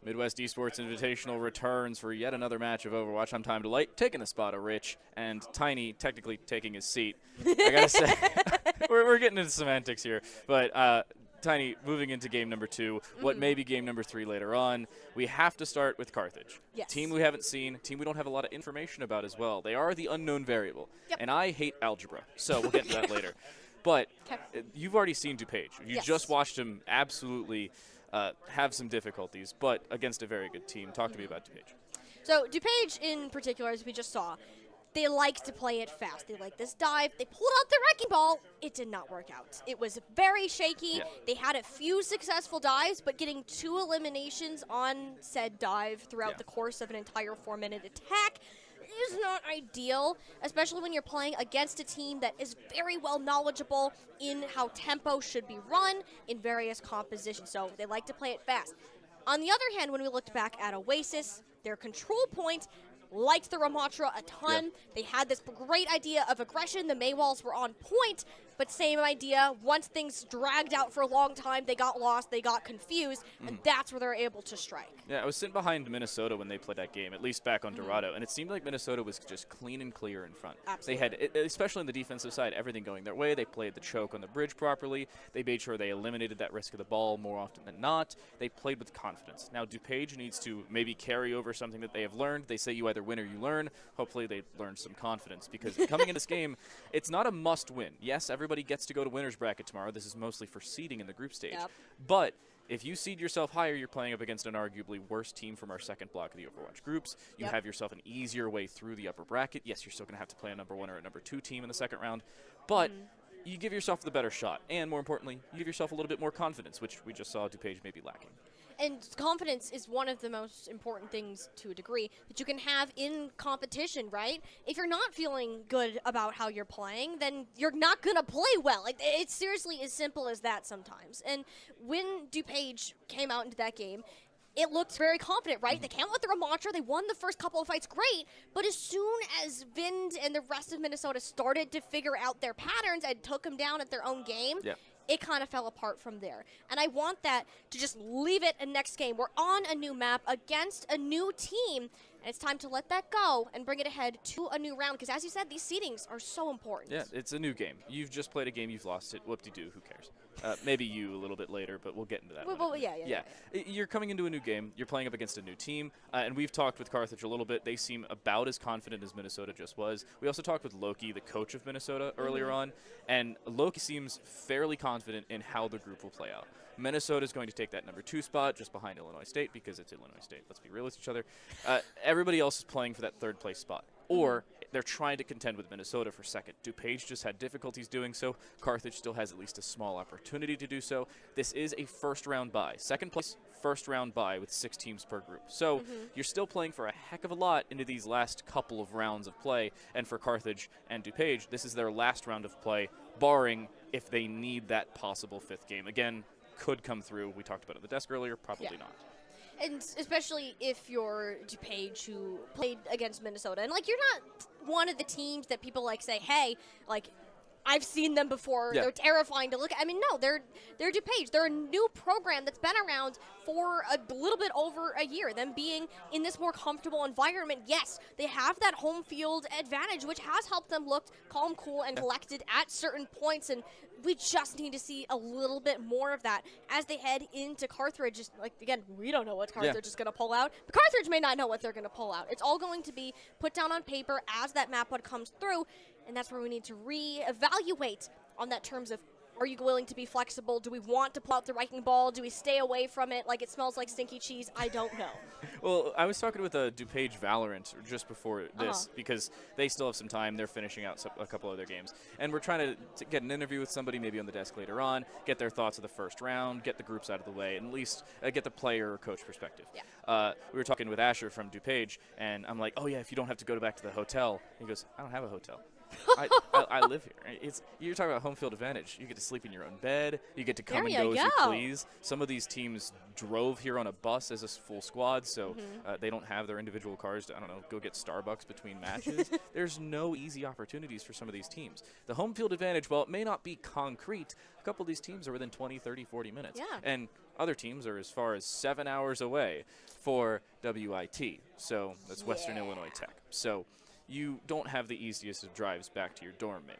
Midwest Esports Invitational returns for yet another match of Overwatch. I'm Time to Light, taking the spot of Rich, and Tiny technically taking his seat. I gotta say, we're getting into semantics here, but Tiny, moving into game number 2, what may be game number 3 later on, we have to start with Carthage. Yes. Team we haven't seen, team we don't have a lot of information about as well. They are the unknown variable, and I hate algebra, so we'll get into that later. But you've already seen DuPage. You just watched him absolutely have some difficulties, but against a very good team. Talk to me about DuPage. So DuPage in particular, as we just saw, they like to play it fast. They like this dive. They pulled out the wrecking ball. It did not work out. It was very shaky. Yeah. They had a few successful dives, but getting 2 eliminations on said dive throughout the course of an entire 4-minute attack is not ideal, especially when you're playing against a team that is very well knowledgeable in how tempo should be run in various compositions. So they like to play it fast. On the other hand, when we looked back at Oasis, their control point liked the Ramatra a ton. They had this great idea of aggression. The MEI walls were on point, but same idea. Once things dragged out for a long time, they got lost, they got confused, and that's where they're able to strike. Yeah, I was sitting behind Minnesota when they played that game, at least back on Dorado, and it seemed like Minnesota was just clean and clear in front. Absolutely. They had, especially on the defensive side, everything going their way. They played the choke on the bridge properly. They made sure they eliminated that risk of the ball more often than not. They played with confidence. Now, DuPage needs to maybe carry over something that they have learned. They say you either win or you learn. Hopefully they learn some confidence, because coming in this game, it's not a must-win. Yes, everybody gets to go to winner's bracket tomorrow. This is mostly for seeding in the group stage. But if you seed yourself higher, you're playing up against an arguably worse team from our second block of the Overwatch groups. You have yourself an easier way through the upper bracket. Yes, you're still going to have to play a number 1 or a number 2 team in the second round, but you give yourself the better shot. And more importantly, you give yourself a little bit more confidence, which we just saw DuPage maybe lacking. And confidence is one of the most important things, to a degree, that you can have in competition, right? If you're not feeling good about how you're playing, then you're not going to play well. Like, it's seriously as simple as that sometimes. And when DuPage came out into that game, it looked very confident, right? They came out with the Ramatra. They won the first couple of fights great. But as soon as Vind and the rest of Minnesota started to figure out their patterns and took them down at their own game, it kind of fell apart from there. And I want that to just leave it a next game. We're on a new map against a new team, and it's time to let that go and bring it ahead to a new round. Because as you said, these seedings are so important. Yeah, it's a new game. You've just played a game, you've lost it. Whoop-de-doo, who cares? Maybe you a little bit later, but we'll get into that. Well, yeah. You're coming into a new game. You're playing up against a new team. And we've talked with Carthage a little bit. They seem about as confident as Minnesota just was. We also talked with Loki, the coach of Minnesota, earlier on. And Loki seems fairly confident in how the group will play out. Minnesota is going to take that number 2 spot just behind Illinois State, because it's Illinois State. Let's be real with each other. Everybody else is playing for that 3rd place spot. Or they're trying to contend with Minnesota for 2nd. DuPage just had difficulties doing so. Carthage still has at least a small opportunity to do so. This is a first-round bye. 2nd place, first-round bye with 6 teams per group. So you're still playing for a heck of a lot into these last couple of rounds of play. And for Carthage and DuPage, this is their last round of play, barring if they need that possible 5th game. Again, could come through. We talked about it at the desk earlier. Probably not. And especially if you're DuPage, who played against Minnesota. And, like, you're not one of the teams that people, like, say, hey, like, I've seen them before. They're terrifying to look at. I mean, no, they're DuPage. They're a new program that's been around for a little bit over a year. Them being in this more comfortable environment, yes, they have that home field advantage, which has helped them look calm, cool, and collected at certain points. And we just need to see a little bit more of that as they head into Carthage. Just, like, again, we don't know what Carthage is going to pull out, but Carthage may not know what they're going to pull out. It's all going to be put down on paper as that map comes through. And that's where we need to reevaluate on that terms of, are you willing to be flexible? Do we want to pull out the wrecking ball? Do we stay away from it like it smells like stinky cheese? I don't know. Well, I was talking with a DuPage Valorant just before this, because they still have some time. They're finishing out a couple other games. And we're trying to get an interview with somebody maybe on the desk later on, get their thoughts of the first round, get the groups out of the way, and at least get the player or coach perspective. We were talking with Asher from DuPage, and I'm like, oh, yeah, if you don't have to go back to the hotel. He goes, I don't have a hotel. I live here. You're talking about home field advantage. You get to sleep in your own bed. You get to come and go as you please. Some of these teams drove here on a bus as a full squad, so they don't have their individual cars to, I don't know, go get Starbucks between matches. There's no easy opportunities for some of these teams. The home field advantage, while it may not be concrete, a couple of these teams are within 20, 30, 40 minutes. And Other teams are as far as 7 hours away for WIT. So that's Western Illinois Tech. So you don't have the easiest of drives back to your dorm, maybe.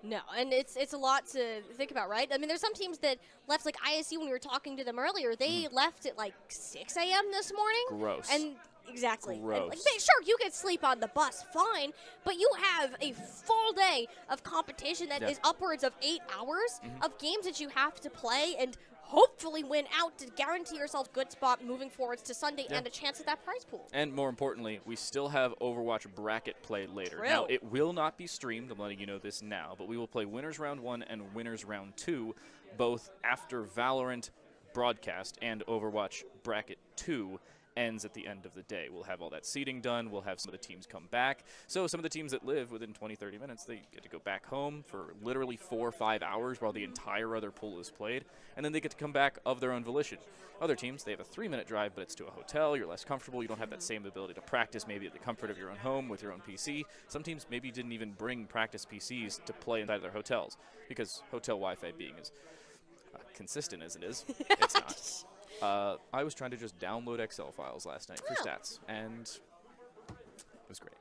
No, and it's a lot to think about, right? I mean, there's some teams that left, like ISU, when we were talking to them earlier, they left at like 6 a.m. this morning. Gross. And exactly. Gross. And, like, sure, you can sleep on the bus, fine, but you have a full day of competition that is upwards of 8 hours of games that you have to play and hopefully win out to guarantee yourself good spot moving forwards to Sunday and a chance at that prize pool. And more importantly, we still have Overwatch bracket play later. True. Now, it will not be streamed. I'm letting you know this now, but we will play Winners Round 1 and Winners Round 2, both after Valorant broadcast and Overwatch bracket 2 ends at the end of the day. We'll have all that seating done. We'll have some of the teams come back. So some of the teams that live within 20, 30 minutes, they get to go back home for literally 4 or 5 hours while the entire other pool is played, and then they get to come back of their own volition. Other teams, they have a 3-minute drive, but it's to a hotel. You're less comfortable. You don't have that same ability to practice maybe at the comfort of your own home with your own PC. Some teams maybe didn't even bring practice PCs to play inside of their hotels because hotel Wi-Fi being as consistent as it is, it's not. I was trying to just download Excel files last night for stats, and it was great.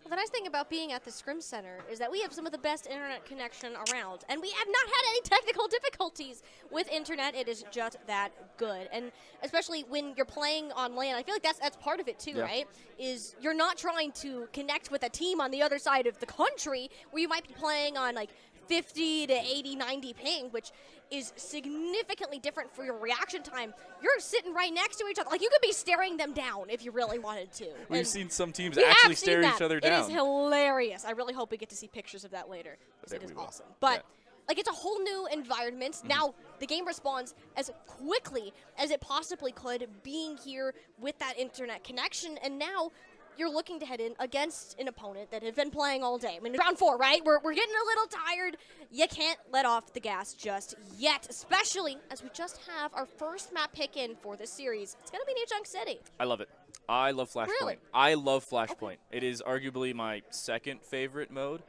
Well, the nice thing about being at the Scrim Center is that we have some of the best internet connection around, and we have not had any technical difficulties with internet. It is just that good, and especially when you're playing on LAN, I feel like that's part of it too, right? Is you're not trying to connect with a team on the other side of the country where you might be playing on like 50 to 80, 90 ping, which is significantly different for your reaction time. You're sitting right next to each other. Like, you could be staring them down if you really wanted to. We've seen some teams actually stare each other down. It is hilarious. I really hope we get to see pictures of that later, because it is awesome. But, like, it's a whole new environment. Now, the game responds as quickly as it possibly could, being here with that internet connection, and now you're looking to head in against an opponent that have been playing all day. I mean, round 4, right? We're getting a little tired. You can't let off the gas just yet, especially as we just have our first map pick in for this series. It's going to be New Junk City. I love it. I love Flashpoint. Really? I love Flashpoint. It is arguably my second favorite mode.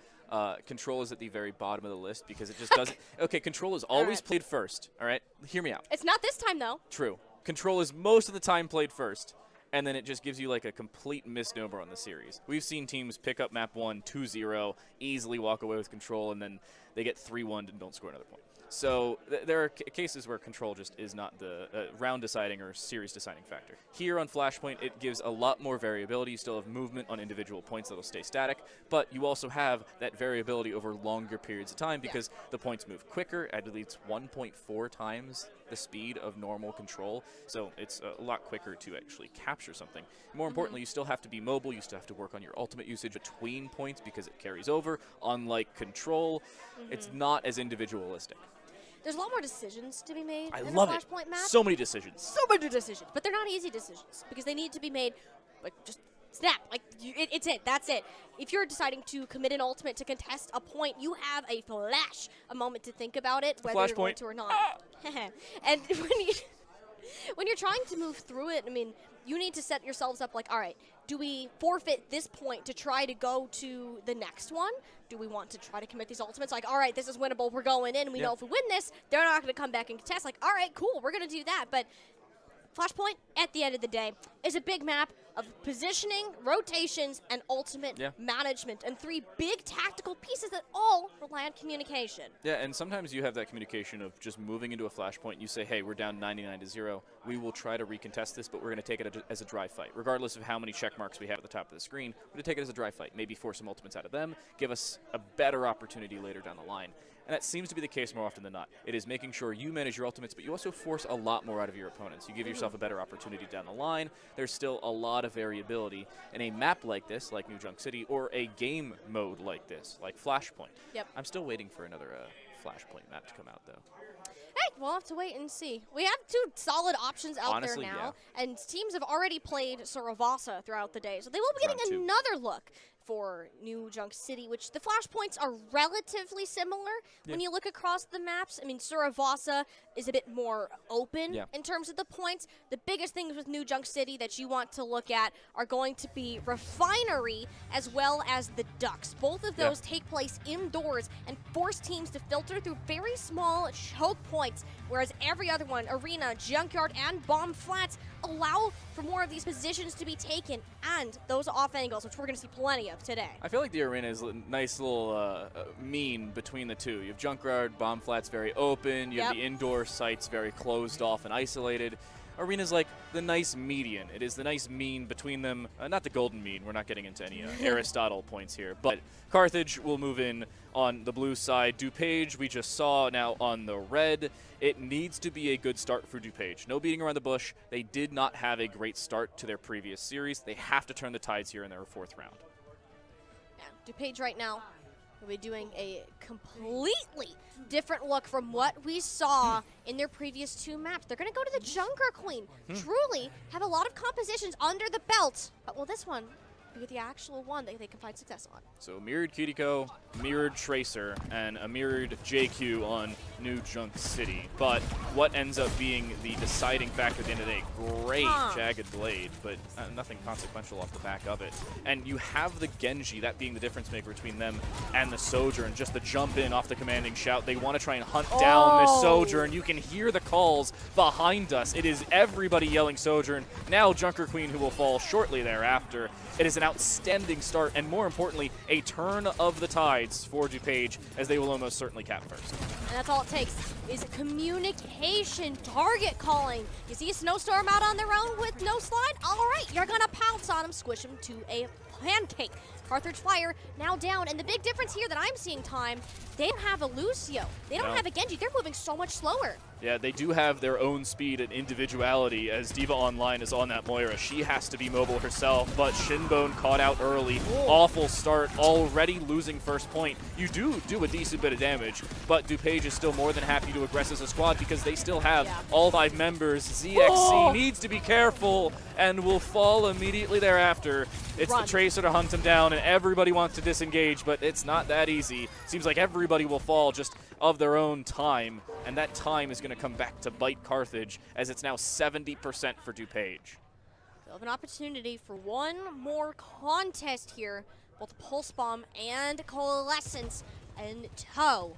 Control is at the very bottom of the list because it just doesn't. Okay, Control is always played first. All right? Hear me out. It's not this time, though. True. Control is most of the time played first, and then it just gives you like a complete misnomer on the series. We've seen teams pick up map 1, 2-0, easily walk away with Control, and then they get 3-1 and don't score another point. So there are cases where Control just is not the round-deciding or series-deciding factor. Here on Flashpoint, it gives a lot more variability. You still have movement on individual points that will stay static, but you also have that variability over longer periods of time because the points move quicker. At least 1.4 times the speed of normal Control, so it's a lot quicker to actually capture something. More importantly, you still have to be mobile. You still have to work on your ultimate usage between points because it carries over. Unlike Control, it's not as individualistic. There's a lot more decisions to be made in love a Flashpoint map. So many decisions. So many decisions. But they're not easy decisions because they need to be made, like, just snap. Like, it's it. That's it. If you're deciding to commit an ultimate to contest a point, you have a flash, a moment to think about it, whether you're going to or not. And when you're trying to move through it, I mean, you need to set yourselves up like, all right, do we forfeit this point to try to go to the next one? Do we want to try to commit these ultimates? Like, all right, this is winnable. We're going in. We know if we win this, they're not going to come back and contest. Like, all right, cool, we're going to do that. But Flashpoint, at the end of the day, is a big map of positioning, rotations, and ultimate management, and 3 big tactical pieces that all rely on communication. Yeah, and sometimes you have that communication of just moving into a Flashpoint. You say, hey, we're down 99-0. We will try to recontest this, but we're going to take it as a dry fight. Regardless of how many check marks we have at the top of the screen, we're going to take it as a dry fight. Maybe force some ultimates out of them, give us a better opportunity later down the line. And that seems to be the case more often than not. It is making sure you manage your ultimates, but you also force a lot more out of your opponents. You give yourself a better opportunity down the line. There's still a lot of variability in a map like this, like New Junk City, or a game mode like this, like Flashpoint. I'm still waiting for another Flashpoint map to come out, though. Hey, we'll have to wait and see. We have 2 solid options out there now, and teams have already played Saravasa throughout the day, so they will be getting another look for New Junk City, which the Flashpoints are relatively similar when you look across the maps. I mean, Saravasa is a bit more open in terms of the points. The biggest things with New Junk City that you want to look at are going to be Refinery as well as the Ducks. Both of those take place indoors and force teams to filter through very small choke points whereas every other one, Arena, Junkyard, and Bomb Flats, allow for more of these positions to be taken and those off angles, which we're going to see plenty of today. I feel like the Arena is a nice little mean between the two. You have Junkyard, Bomb Flats very open. You have the indoor sites very closed off and isolated. Arena's like the nice median. It is the nice mean between them. Not the golden mean. We're not getting into any Aristotle points here. But Carthage will move in on the blue side. DuPage, we just saw now on the red. It needs to be a good start for DuPage. No beating around the bush. They did not have a great start to their previous series. They have to turn the tides here in their 4th round. Yeah, DuPage right now will be doing a completely different look from what we saw in their previous 2 maps. They're going to go to the Junker Queen. Truly have a lot of compositions under the belt, but will this one be the actual one that they can find success on? So mirrored Kiriko, mirrored Tracer, and a mirrored JQ on New Junk City. But what ends up being the deciding factor at the end of the day? Great Jagged Blade, but nothing consequential off the back of it. And you have the Genji, that being the difference maker between them and the Sojourn. Just the jump in off the commanding shout. They want to try and hunt down this Sojourn. You can hear the calls behind us. It is everybody yelling Sojourn. Now Junker Queen, who will fall shortly thereafter. It is an outstanding start, and more importantly, a turn of the tides for DuPage, as they will almost certainly cap first. And that's all it takes, is communication, target calling. You see a Snowstorm out on their own with no slide? All right, you're gonna pounce on him, squish him to a pancake. Carthage Fire now down, and the big difference here that I'm seeing, Time, they don't have a Lucio. They don't have a Genji. They're moving so much slower. Yeah, they do have their own speed and individuality as D.Va Online is on that Moira. She has to be mobile herself, but Shinbone caught out early. Awful start, already losing first point. You do a decent bit of damage, but DuPage is still more than happy to aggress as a squad because they still have all 5 members. ZXC needs to be careful and will fall immediately thereafter. It's the Tracer to hunt him down, and everybody wants to disengage, but it's not that easy. Seems like everybody will fall just of their own time, and that time is going to come back to bite Carthage, as it's now 70% for DuPage. They'll have an opportunity for one more contest here, both Pulse Bomb and Coalescence and Toe.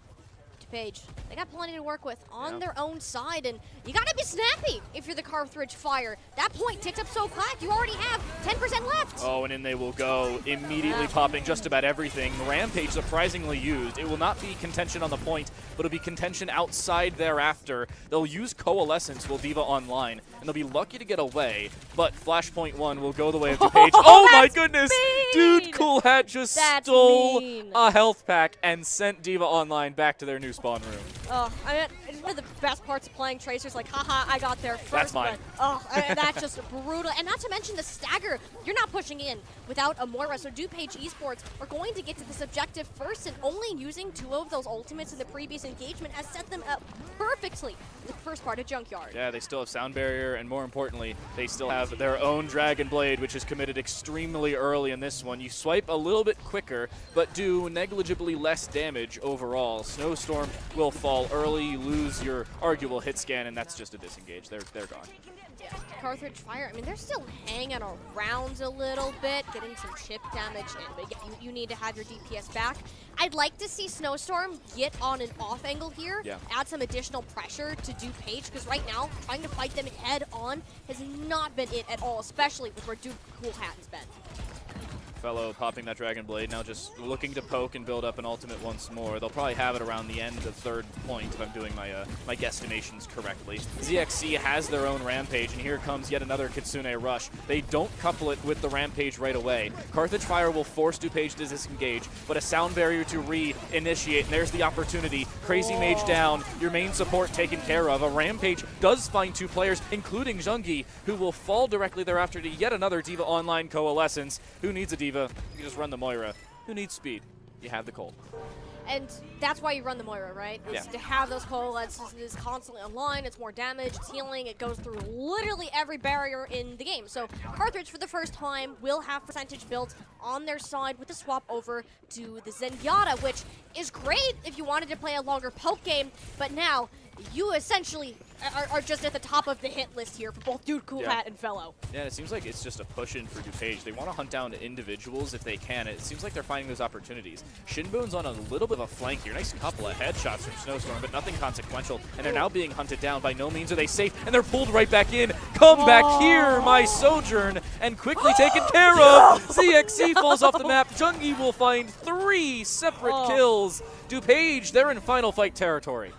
DuPage, they got plenty to work with on their own side, and you gotta be snappy if you're the Carthage Fire. That point ticked up so quick, you already have 10% left. Oh, and in they will go, immediately popping just about everything. Rampage surprisingly used. It will not be contention on the point, but it'll be contention outside thereafter. They'll use Coalescence, will D.Va Online, and they'll be lucky to get away, but Flashpoint 1 will go the way of DuPage. Oh my goodness! Mean. Dude, Cool Hat just stole a health pack and sent D.Va Online back to their new spawn room. Oh, I mean, it's one of the best parts of playing Tracers, like, haha, I got there first. That's mine. But, that's just brutal. And not to mention the stagger. You're not pushing in without a Moira, so DuPage Esports are going to get to this objective first, and only using 2 of those ultimates in the previous engagement has set them up perfectly in the first part of Junkyard. Yeah, they still have Sound Barrier, and more importantly, they still have their own Dragon Blade, which is committed extremely early in this one. You swipe a little bit quicker, but do negligibly less damage overall. Snowstorm will fall early, you lose your arguable hit scan, and that's just a disengage. They're gone. Yeah, Carthage Fire, I mean, they're still hanging around a little bit, getting some chip damage in, but yeah, you need to have your DPS back. I'd like to see Snowstorm get on an off angle here, add some additional pressure to DuPage, because right now, trying to fight them head on has not been it at all, especially with where Cool Hat has been. Fellow popping that Dragon Blade, now just looking to poke and build up an ultimate once more. They'll probably have it around the end of 3rd point if I'm doing my guesstimations correctly. ZXC has their own Rampage, and here comes yet another Kitsune Rush. They don't couple it with the Rampage right away. Carthage Fire will force DuPage to disengage, but a Sound Barrier to re-initiate, and there's the opportunity. Crazy Mage down, your main support taken care of. A Rampage does find 2 players, including Zhongi, who will fall directly thereafter to yet another D.Va Online Coalescence. Who needs a D.Va? You can just run the Moira. Who needs speed? You have the Colt. And that's why you run the Moira, right? Is to have those Coalescences constantly online. It's more damage, it's healing, it goes through literally every barrier in the game. So Carthage, for the first time, will have percentage built on their side with the swap over to the Zenyatta, which is great if you wanted to play a longer poke game, but now you essentially are just at the top of the hit list here for both Dude Cool Hat and Fellow. Yeah, it seems like it's just a push in for DuPage. They want to hunt down individuals if they can. It seems like they're finding those opportunities. Shinbone's on a little bit of a flank here. Nice couple of headshots from Snowstorm, but nothing consequential. And they're now being hunted down. By no means are they safe, and they're pulled right back in. Come back here, my Sojourn, and quickly taken care of. ZXC falls off the map. Jungi will find 3 separate kills. DuPage, they're in final fight territory.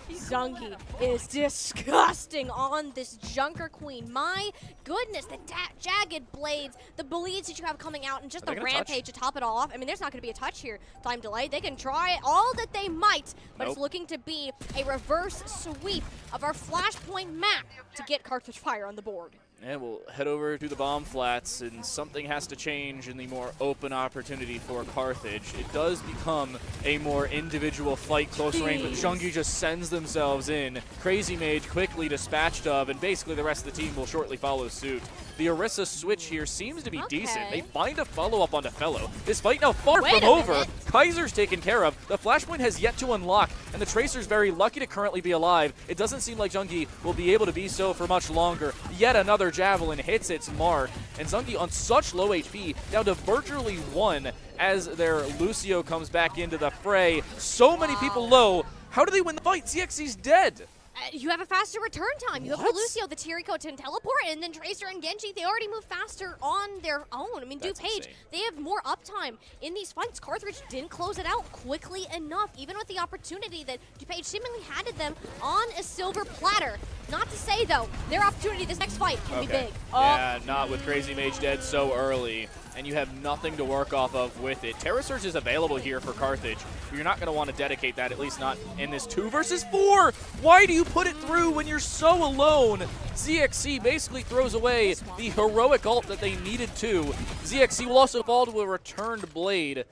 Zungi is disgusting on this Junker Queen. My goodness, the jagged blades, the bleeds that you have coming out, and just the rampage to top it all off. I mean, there's not going to be a touch here. Time delay. They can try all that they might, but it's looking to be a reverse sweep of our Flashpoint map to get Carthage Fire on the board. And we'll head over to the bomb flats, and something has to change in the more open opportunity for Carthage. It does become a more individual fight, close range, but Jungi just sends themselves in. Crazy Mage quickly dispatched of, and basically the rest of the team will shortly follow suit. The Orisa switch here seems to be decent. They find a follow-up onto Fellow. This fight now far from over. Kaiser's taken care of. The Flashpoint has yet to unlock, and the Tracer's very lucky to currently be alive. It doesn't seem like Jungi will be able to be so for much longer. Yet another Javelin hits its mark, and Zungi on such low HP, down to virtually 1 as their Lucio comes back into the fray. So many people low. How do they win the fight? ZXC's dead. You have a faster return time. You have the Lucio, the Tiriko to teleport, and then Tracer and Genji, they already move faster on their own. I mean, DuPage, they have more uptime in these fights. Carthage didn't close it out quickly enough, even with the opportunity that DuPage seemingly handed them on a silver platter. Not to say, though, their opportunity this next fight can be big. Yeah, not with Crazy Mage dead so early, and you have nothing to work off of with it. Terra Surge is available here for Carthage, but you're not going to want to dedicate that, at least not in this 2 versus 4. Why do you put it through when you're so alone? ZXC basically throws away the heroic ult that they needed to. ZXC will also fall to a returned blade.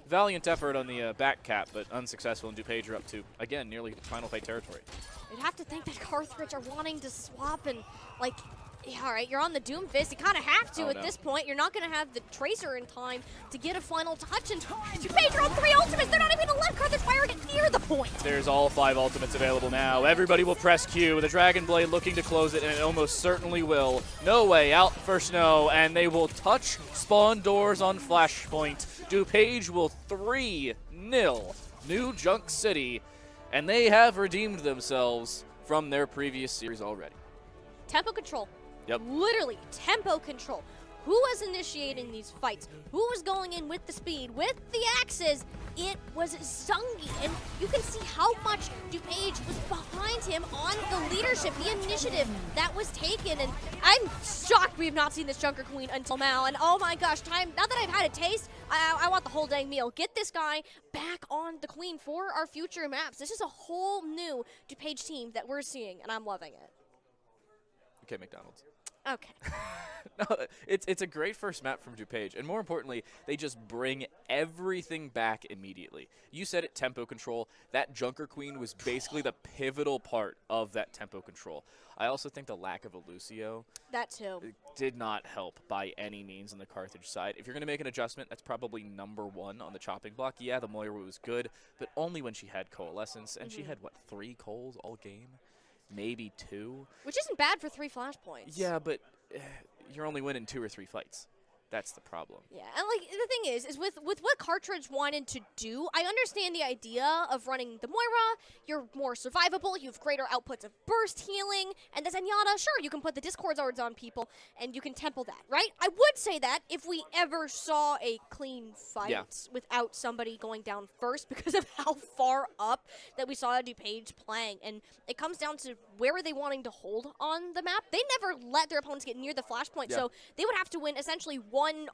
Valiant effort on the back cap, but unsuccessful, and DuPage are up to, again, nearly final fight territory. You'd have to think that Carthage are wanting to swap and, like, yeah, all right, you're on the Doomfist. You kind of have to at this point. You're not going to have the Tracer in time to get a final touch. And DuPage are on 3 ultimates. They're not even going to let Carthage Fire get near the point. There's all 5 ultimates available now. Everybody will press Q. The Dragon Blade looking to close it, and it almost certainly will. No way out for Snow, and they will touch spawn doors on Flashpoint. DuPage will 3-0 New Junk City, and they have redeemed themselves from their previous series already. Tempo control. Yep. Literally, tempo control. Who was initiating these fights? Who was going in with the speed, with the axes? It was Zungi, and you can see how much DuPage was behind him on the leadership, the initiative that was taken, and I'm shocked we have not seen this Junker Queen until now, and oh my gosh, now that I've had a taste, I want the whole dang meal. Get this guy back on the Queen for our future maps. This is a whole new DuPage team that we're seeing, and I'm loving it. Okay, McDonald's. Okay. No, it's a great first map from DuPage, and more importantly, they just bring everything back immediately. You said it, tempo control. That Junker Queen was basically the pivotal part of that tempo control. I also think the lack of a Lucio that too did not help by any means on the Carthage side. If you're going to make an adjustment, that's probably #1 on the chopping block. Yeah, the Moira was good, but only when she had Coalescence, and she had, what, 3 Coals all game? Maybe 2. Which isn't bad for 3 flashpoints. Yeah, but you're only winning 2 or 3 fights. That's the problem. Yeah, and like the thing is with what Cartridge wanted to do, I understand the idea of running the Moira. You're more survivable. You have greater outputs of burst healing, and the Zenyatta. Sure, you can put the Discord Zords on people, and you can temple that, right? I would say that if we ever saw a clean fight without somebody going down first, because of how far up that we saw DuPage playing, and it comes down to where are they wanting to hold on the map. They never let their opponents get near the flashpoint, so they would have to win essentially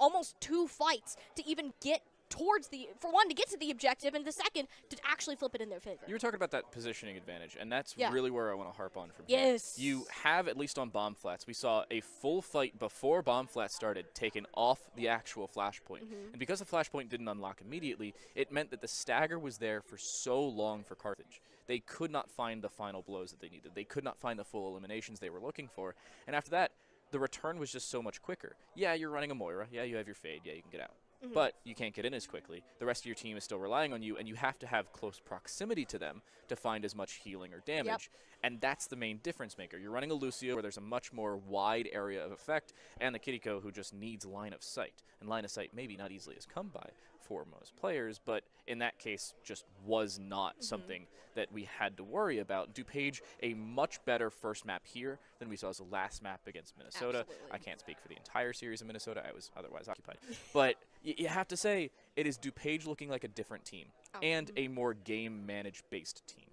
almost 2 fights to even get towards for one, to get to the objective, and the second, to actually flip it in their favor. You were talking about that positioning advantage, and that's really where I want to harp on from here. Yes. You have, at least on bomb flats, we saw a full fight before bomb flats started taken off the actual flashpoint. And because the flashpoint didn't unlock immediately, it meant that the stagger was there for so long for Carthage. They could not find the final blows that they needed. They could not find the full eliminations they were looking for. And after that, the return was just so much quicker. Yeah, you're running a Moira. Yeah, you have your Fade. Yeah, you can get out. but you can't get in as quickly. The rest of your team is still relying on you, and you have to have close proximity to them to find as much healing or damage. And that's the main difference maker. You're running a Lucio where there's a much more wide area of effect, and the Kiriko who just needs line of sight. And line of sight maybe not easily as come by for most players, but in that case just was not something that we had to worry about. DuPage, a much better first map here than we saw as the last map against Minnesota. Absolutely. I can't speak for the entire series of Minnesota. I was otherwise occupied. But you have to say it is DuPage looking like a different team and a more game managed based team.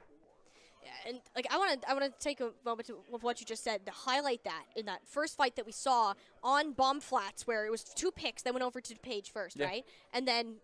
Yeah, and like I want to take a moment of what you just said to highlight that in that first fight that we saw on Bomb Flats, where it was 2 picks that went over to DuPage first, right? And then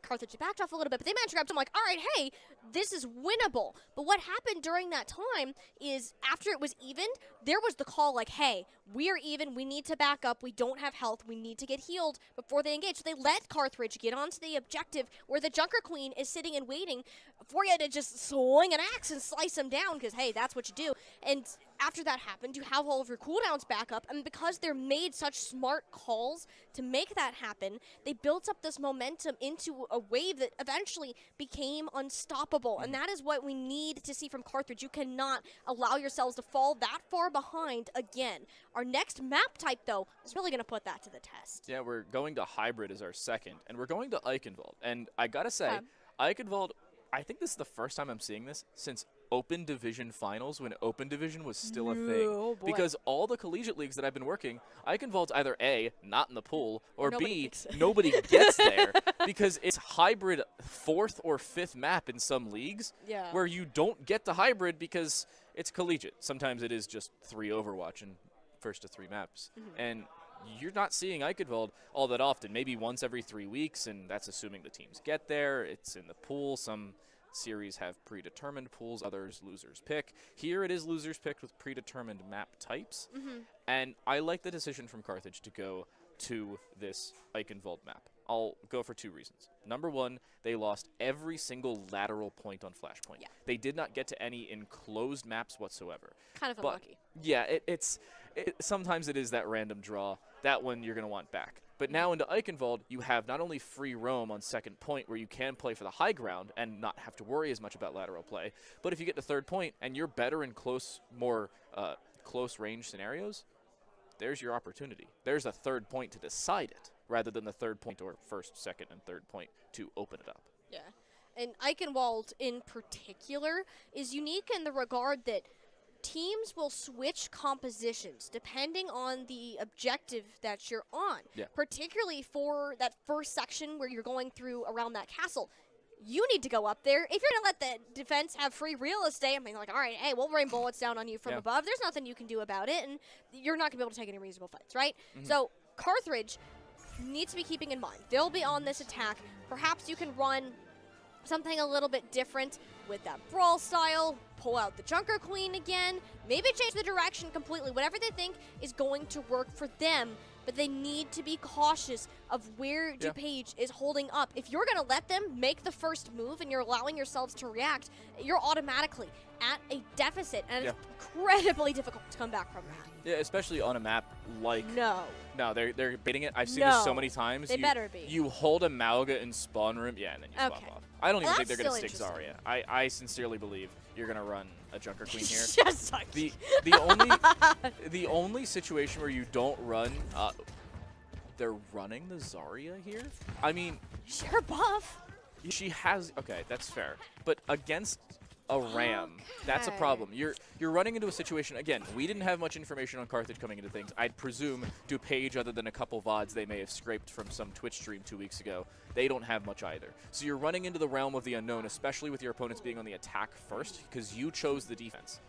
Carthage backed off a little bit, but they managed to grab some, like, all right, hey, this is winnable. But what happened during that time is after it was evened, there was the call like, hey, we are even, we need to back up, we don't have health, we need to get healed before they engage. So they let Carthage get onto the objective where the Junker Queen is sitting and waiting for you to just swing an axe and slice them down because, hey, that's what you do. And after that happened, you have all of your cooldowns back up, and because they're made such smart calls to make that happen, they built up this momentum into a wave that eventually became unstoppable, and that is what we need to see from Carthage. You cannot allow yourselves to fall that far behind again. Our next map type, though, is really going to put that to the test. Yeah, we're going to Hybrid as our second, and we're going to Eichenwald. And I gotta say, Eichenwald, I think this is the first time I'm seeing this since Open Division Finals, when Open Division was still a thing. Because all the collegiate leagues that I've been working, Eichenwald's either A, not in the pool, or B, nobody gets there. Because it's Hybrid 4th or 5th map in some leagues where you don't get to Hybrid because it's collegiate. Sometimes it is just 3 Overwatch and first to 3 maps. And you're not seeing Eichenwald all that often, maybe once every 3 weeks, and that's assuming the teams get there. It's in the pool. Some series have predetermined pools, others losers pick. Here it is losers picked with predetermined map types. And I like the decision from Carthage to go to this Eichenwald map. I'll go for 2 reasons. Number 1, they lost every single lateral point on Flashpoint. They did not get to any enclosed maps whatsoever. Kind of unlucky. Yeah, sometimes it is that random draw. That one you're going to want back. But now into Eichenwald, you have not only free roam on second point where you can play for the high ground and not have to worry as much about lateral play, but if you get to third point and you're better in more close range scenarios, there's your opportunity. There's a third point to decide it rather than the third point or first, second, and third point to open it up. Yeah. And Eichenwald in particular is unique in the regard that teams will switch compositions depending on the objective that you're on, particularly for that first section where you're going through around that castle. You need to go up there. If you're going to let the defense have free real estate, I mean, like, all right, hey, we'll rain bullets down on you from above. There's nothing you can do about it, and you're not going to be able to take any reasonable fights, right? So Carthage needs to be keeping in mind. They'll be on this attack. Perhaps you can run something a little bit different with that brawl style, pull out the Junker Queen again, maybe change the direction completely, whatever they think is going to work for them, but they need to be cautious of where DuPage is holding up. If you're going to let them make the first move and you're allowing yourselves to react, you're automatically at a deficit, and it's incredibly difficult to come back from that. Yeah, especially on a map like... No, they're baiting it. I've seen this so many times. They better be. You hold a Mauga in spawn room, and then you swap off. I don't even think they're going to stick Zarya. I sincerely believe you're going to run a Junker Queen here. Just the only situation where you don't run, they're running the Zarya here? I mean... Sheer buff. She has... Okay, that's fair. But against a Ram, that's a problem. You're running into a situation... Again, we didn't have much information on Carthage coming into things. I'd presume DuPage, other than a couple VODs they may have scraped from some Twitch stream 2 weeks ago, they don't have much either. So you're running into the realm of the unknown, especially with your opponents being on the attack first, because you chose the defense.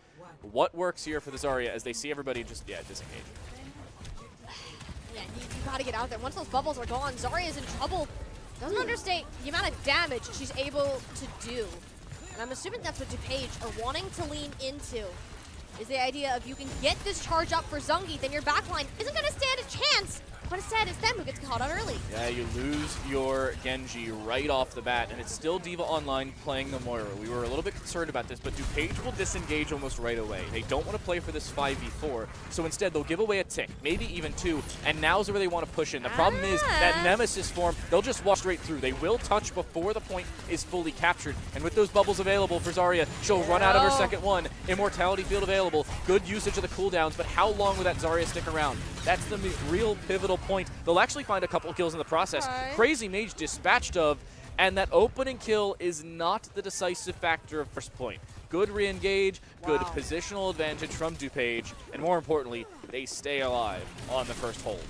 What works here for the Zarya as they see everybody just, disengage? Yeah, you gotta get out there. Once those bubbles are gone, Zarya's in trouble. Doesn't understate the amount of damage she's able to do. And I'm assuming that's what DuPage are wanting to lean into, is the idea of you can get this charge up for Zungi, then your backline isn't going to stand a chance but instead it's them who gets caught out early. Yeah, you lose your Genji right off the bat, and it's still Diva Online playing the Moira. We were a little bit concerned about this, but DuPage will disengage almost right away. They don't want to play for this 5v4, so instead they'll give away a tick, maybe even 2, and now's where they want to push in. The problem is that Nemesis form, they'll just walk straight through. They will touch before the point is fully captured, and with those bubbles available for Zarya, she'll run out of her second one. Immortality field available, good usage of the cooldowns, but how long will that Zarya stick around? That's the real pivotal point. They'll actually find a couple kills in the process. Crazy Mage dispatched of, and that opening kill is not the decisive factor of first point. Good re-engage, good positional advantage from DuPage, and more importantly, they stay alive on the first hold.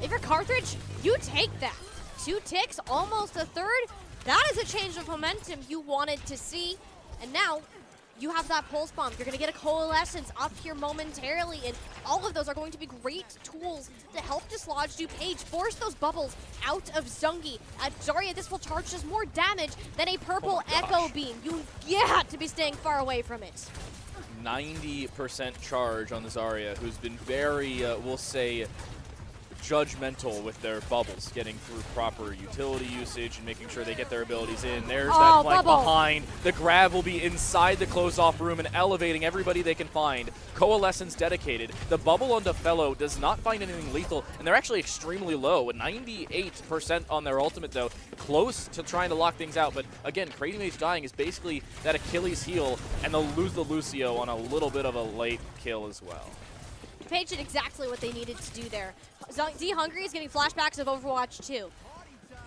If you're Carthage, you take that. 2 ticks, almost a third. That is a change of momentum you wanted to see, and now you have that pulse bomb. You're going to get a coalescence up here momentarily, and all of those are going to be great tools to help dislodge DuPage, force those bubbles out of Zungi. At Zarya, this will charge just more damage than a purple Echo Beam. You got to be staying far away from it. 90% charge on the Zarya, who's been very, we'll say, judgmental with their bubbles, getting through proper utility usage and making sure they get their abilities in. There's that flank behind. The grab will be inside the closed-off room and elevating everybody they can find. Coalescence dedicated. The bubble onto Fellow does not find anything lethal, and they're actually extremely low. 98% on their ultimate, though. Close to trying to lock things out, but again, Crazy Mage dying is basically that Achilles heel, and they'll lose the Lucio on a little bit of a late kill as well. DuPage did exactly what they needed to do there. Z Hungry is getting flashbacks of Overwatch 2.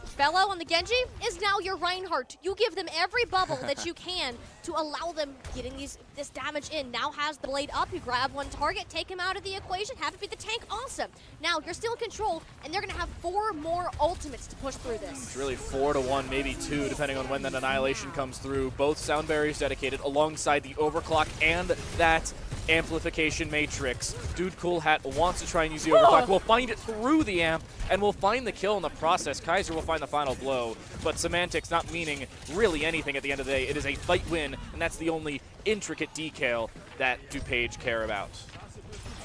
Fellow on the Genji is now your Reinhardt. You give them every bubble that you can to allow them getting this damage in. Now has the blade up, you grab one target, take him out of the equation, have it be the tank, awesome. Now you're still in control, and they're gonna have 4 more ultimates to push through this. It's really 4 to 1, maybe 2, depending on when that Annihilation comes through. Both sound barriers dedicated alongside the overclock and that amplification matrix. Dude Cool Hat wants to try and use the overclock. We'll find it through the amp, and we'll find the kill in the process. Kaiser will find the final blow, but semantics not meaning really anything at the end of the day. It is a fight win, and that's the only intricate detail that DuPage care about.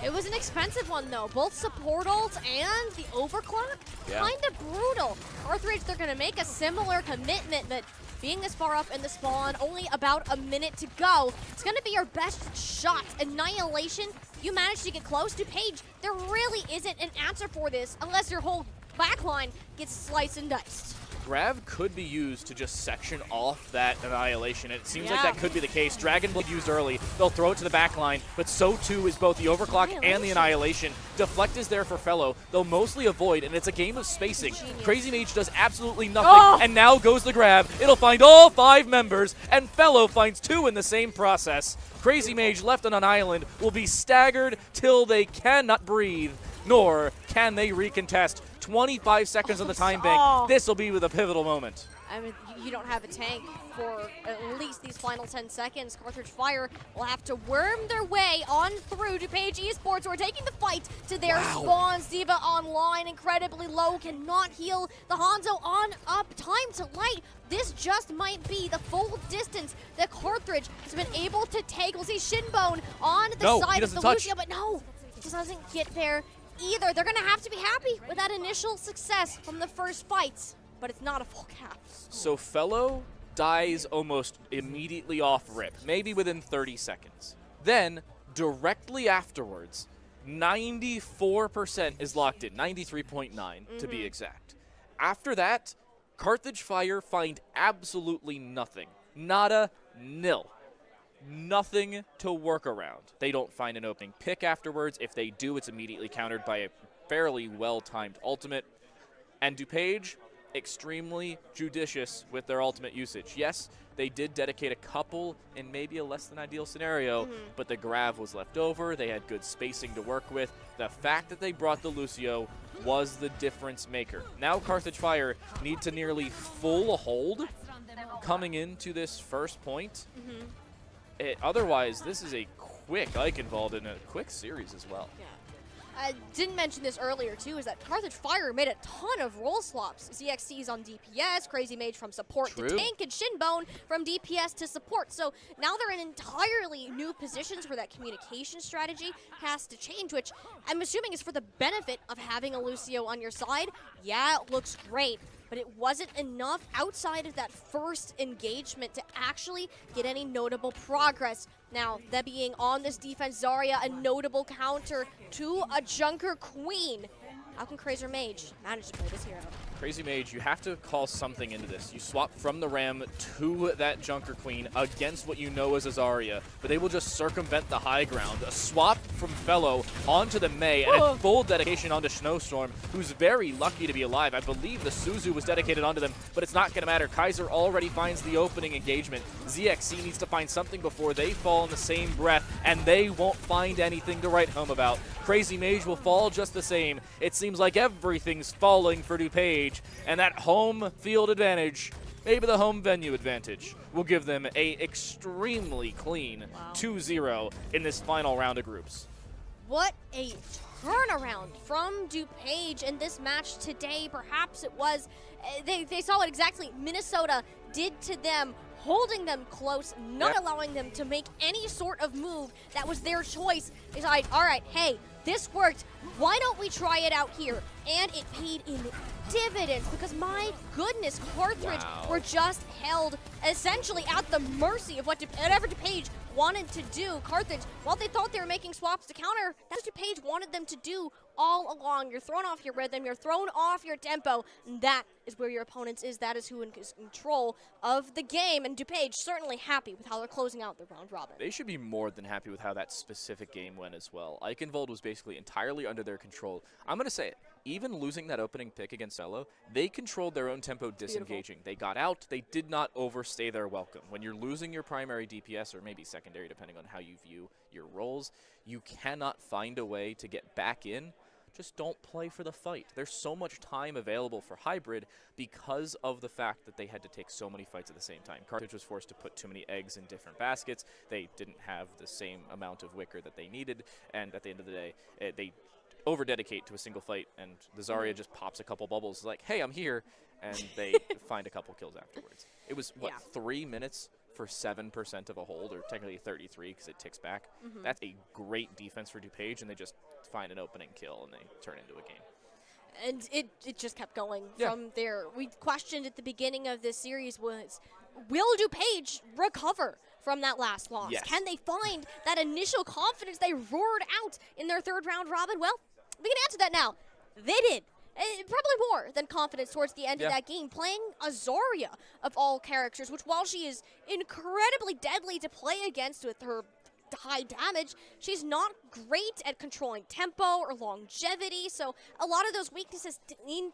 It was an expensive one, though. Both support ult and the overclock, kind of brutal. Carthage, they're going to make a similar commitment, but being this far up in the spawn, only about a minute to go, it's going to be your best shot. Annihilation, you managed to get close to DuPage. There really isn't an answer for this unless your whole backline gets sliced and diced. Grav could be used to just section off that Annihilation. It seems like that could be the case. Dragon Blade used early. They'll throw it to the back line, but so too is both the Overclock and the Annihilation. Deflect is there for Fellow. They'll mostly avoid, and it's a game of spacing. Crazy Mage does absolutely nothing, and now goes the grab. It'll find all 5 members, and Fellow finds 2 in the same process. Crazy Mage left on an island will be staggered till they cannot breathe, nor can they recontest. 25 seconds on the time bank. This will be with a pivotal moment. I mean, you don't have a tank for at least these final 10 seconds. Carthage Fire will have to worm their way on through DuPage Esports, who are taking the fight to their spawns. Diva Online, incredibly low, cannot heal. The Hanzo on up, time to light. This just might be the full distance that Carthage has been able to take. We'll see Shinbone on the side of the Lucio, but no, it just doesn't get there either. They're going to have to be happy with that initial success from the first fights, but it's not a full cap. So Fellow dies almost immediately off rip, maybe within 30 seconds. Then, directly afterwards, 94% is locked in, 93.9 to be exact. After that, Carthage Fire find absolutely nothing. Nada, nil. Nothing to work around. They don't find an opening pick afterwards. If they do, it's immediately countered by a fairly well-timed ultimate. And DuPage, extremely judicious with their ultimate usage. Yes, they did dedicate a couple in maybe a less than ideal scenario, but the Grav was left over. They had good spacing to work with. The fact that they brought the Lucio was the difference maker. Now Carthage Fire need to nearly full hold coming into this first point. Otherwise, this is a quick Ike involved in a quick series as well. I didn't mention this earlier too, is that Carthage Fire made a ton of role swaps. ZXC's on DPS, Crazy Mage from support to tank, and Shinbone from DPS to support. So now they're in entirely new positions where that communication strategy has to change, which I'm assuming is for the benefit of having a Lucio on your side. Yeah, it looks great, but it wasn't enough outside of that first engagement to actually get any notable progress. Now, that being on this defense, Zarya, a notable counter to a Junker Queen. How can Crazy Mage manage to play this hero? Crazy Mage, you have to call something into this. You swap from the Ram to that Junker Queen against what you know as a Zarya, but they will just circumvent the high ground. A swap from Fellow onto the MEI, and a full dedication onto Snowstorm, who's very lucky to be alive. I believe the Suzu was dedicated onto them, but it's not going to matter. Kaiser already finds the opening engagement. ZXC needs to find something before they fall in the same breath, and they won't find anything to write home about. Crazy Mage will fall just the same. It seems like everything's falling for DuPage, and that home field advantage, maybe the home venue advantage, will give them a extremely clean 2-0 in this final round of groups. What a turnaround from DuPage in this match today. Perhaps it was, they saw what exactly Minnesota did to them, holding them close, not allowing them to make any sort of move that was their choice. They decided, all right, hey, this worked. Why don't we try it out here? And it paid in dividends because, my goodness, Carthage were just held essentially at the mercy of whatever DuPage wanted to do. Carthage, while they thought they were making swaps to counter, that's what DuPage wanted them to do all along. You're thrown off your rhythm, you're thrown off your tempo, and that is where your opponents is. That is who is in control of the game, and DuPage certainly happy with how they're closing out the round robin. They should be more than happy with how that specific game went as well. Eichenwald was basically entirely under their control. I'm going to say it. Even losing that opening pick against Elo, they controlled their own tempo disengaging. They got out. They did not overstay their welcome. When you're losing your primary DPS, or maybe secondary, depending on how you view your roles, you cannot find a way to get back in. Just don't play for the fight. There's so much time available for hybrid because of the fact that they had to take so many fights at the same time. Carthage was forced to put too many eggs in different baskets. They didn't have the same amount of wicker that they needed, and at the end of the day, they over-dedicate to a single fight, and the Zarya just pops a couple bubbles like, hey, I'm here, and they find a couple kills afterwards. It was, 3 minutes for 7% of a hold, or technically 33 because it ticks back. That's a great defense for DuPage, and they just find an opening kill, and they turn into a game. And it just kept going from there. We questioned at the beginning of this series was, will DuPage recover from that last loss? Yes. Can they find that initial confidence they roared out in their third round robin? Well, we can answer that now. They did. Probably more than confidence towards the end of that game, playing a Zarya of all characters, which while she is incredibly deadly to play against with her high damage, she's not great at controlling tempo or longevity, so a lot of those weaknesses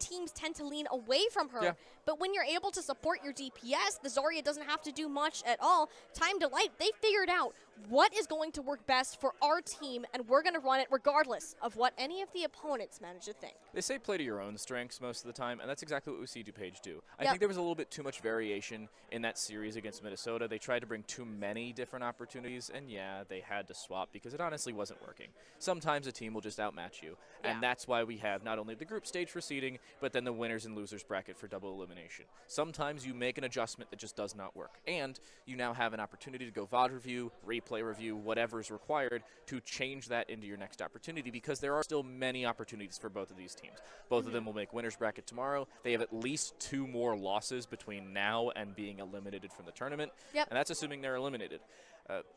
teams tend to lean away from her. But when you're able to support your DPS, the Zarya doesn't have to do much at all. Time to Light, they figured out what is going to work best for our team, and we're going to run it regardless of what any of the opponents manage to think. They say play to your own strengths most of the time, and that's exactly what we see DuPage do. I think there was a little bit too much variation in that series against Minnesota. They tried to bring too many different opportunities, and they had to swap because it honestly wasn't working. Sometimes a team will just outmatch you, and that's why we have not only the group stage for seeding, but then the winners and losers bracket for double elimination. Sometimes you make an adjustment that just does not work, and you now have an opportunity to go VOD review, replay review, whatever is required to change that into your next opportunity, because there are still many opportunities for both of these teams. Both of them will make winners bracket tomorrow. They have at least 2 more losses between now and being eliminated from the tournament, and that's assuming they're eliminated,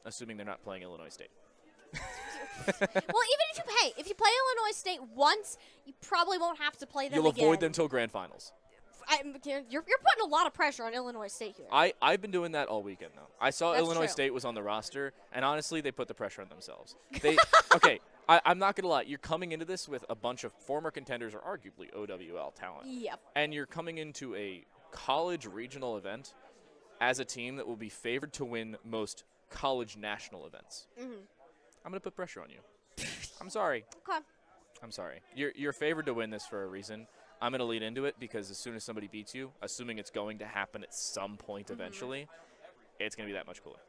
assuming they're not playing Illinois State. Well, even if you play Illinois State once, you probably won't have to play them again. You'll avoid them till grand finals. You're putting a lot of pressure on Illinois State here. I've been doing that all weekend, though. I saw Illinois State was on the roster, and honestly, they put the pressure on themselves. Okay, I'm not going to lie. You're coming into this with a bunch of former contenders or arguably OWL talent. And you're coming into a college regional event as a team that will be favored to win most college national events. I'm going to put pressure on you. I'm sorry. Okay. I'm sorry. You're favored to win this for a reason. I'm going to lead into it because as soon as somebody beats you, assuming it's going to happen at some point eventually, it's going to be that much cooler.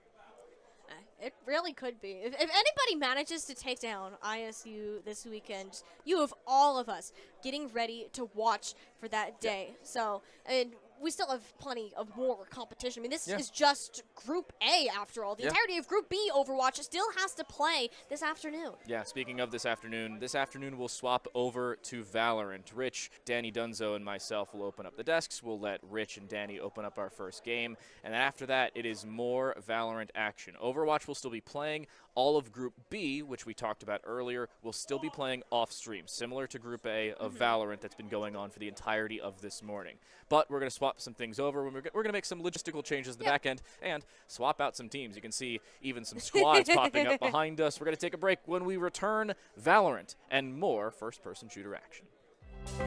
It really could be. If anybody manages to take down ISU this weekend, you have all of us getting ready to watch for that day. Yeah. So, and we still have plenty of more competition. I mean, this is just Group A after all. The entirety of Group B Overwatch still has to play this afternoon. Yeah, speaking of this afternoon we'll swap over to Valorant. Rich, Danny Dunzo, and myself will open up the desks. We'll let Rich and Danny open up our first game. And after that, it is more Valorant action. Overwatch will still be playing. All of Group B, which we talked about earlier, will still be playing off-stream, similar to Group A of Valorant that's been going on for the entirety of this morning. But we're going to swap some things over. We're going to make some logistical changes in the back end and swap out some teams. You can see even some squads popping up behind us. We're going to take a break. When we return, Valorant and more first-person shooter action.